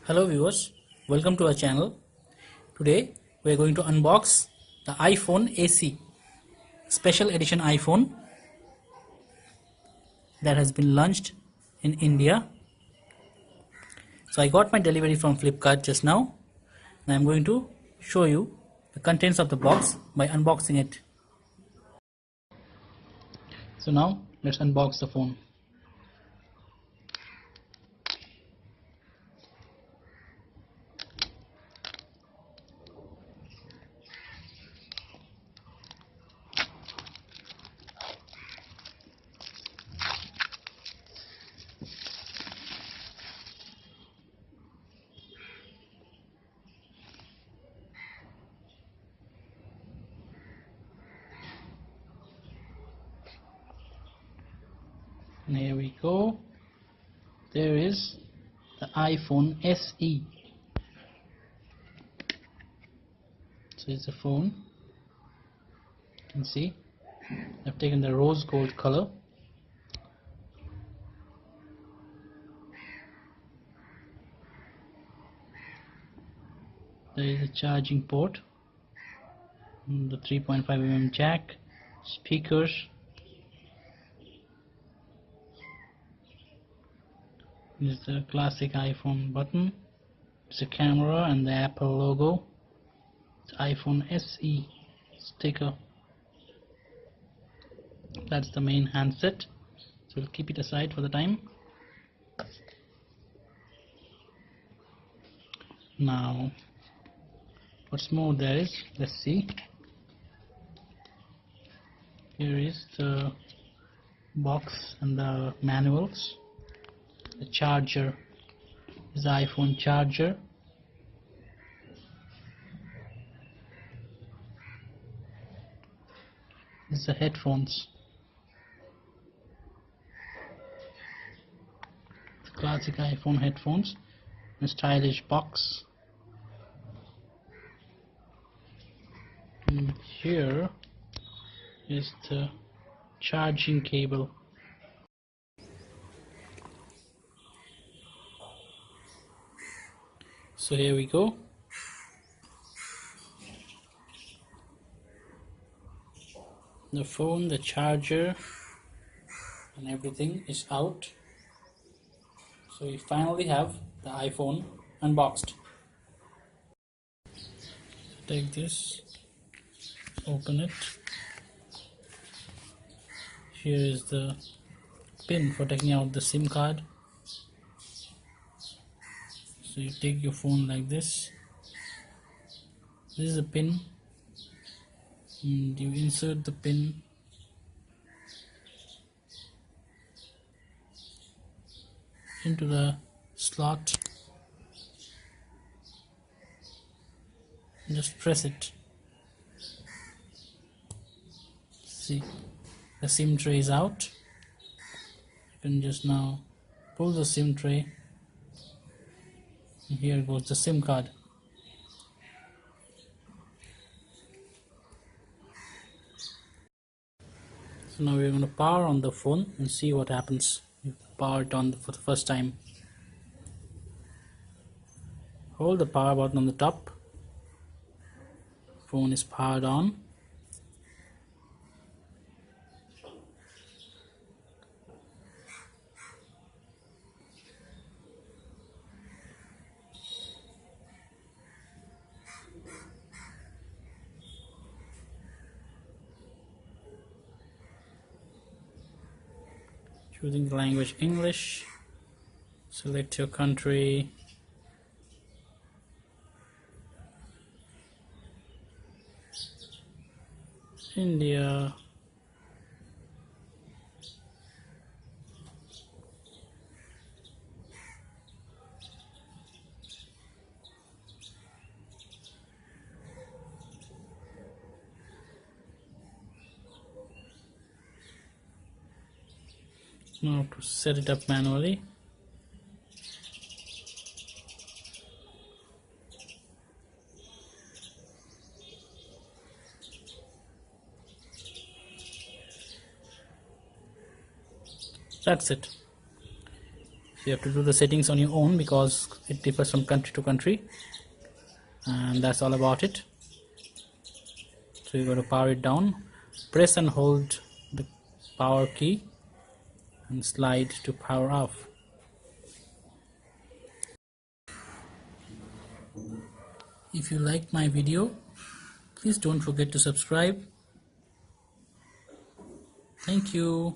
Hello viewers, welcome to our channel. Today we are going to unbox the iPhone SE special edition iPhone that has been launched in India. So I got my delivery from Flipkart just now and I am going to show you the contents of the box by unboxing it. So now let's unbox the phone. And here we go. There is the iPhone SE. So it's a phone. You can see I've taken the rose gold color. There is a charging port, the 3.5mm jack, speakers, this is the classic iPhone button, it's a camera and the Apple logo, it's iPhone SE sticker. That's the main handset, so we'll keep it aside for the time. Now what's more there is, let's see, here is the box and the manuals. The charger is the iPhone charger. This is the headphones. The classic iPhone headphones. A stylish box. And here is the charging cable. So here we go. The phone, the charger and everything is out. So we finally have the iPhone unboxed. Take this, open it. Here is the pin for taking out the SIM card. So you take your phone like this. This is a pin and you insert the pin into the slot. Just press it. See, the SIM tray is out. You can just now pull the SIM tray and here goes the SIM card. So now we're going to power on the phone and see what happens. You power it on for the first time. Hold the power button on the top. Phone is powered on. Choosing the language English. Select your country. India. Now to set it up manually. That's it. You have to do the settings on your own because it differs from country to country, and that's all about it. So you're going to power it down, press and hold the power key and slide to power off. If you liked my video, please don't forget to subscribe. Thank you.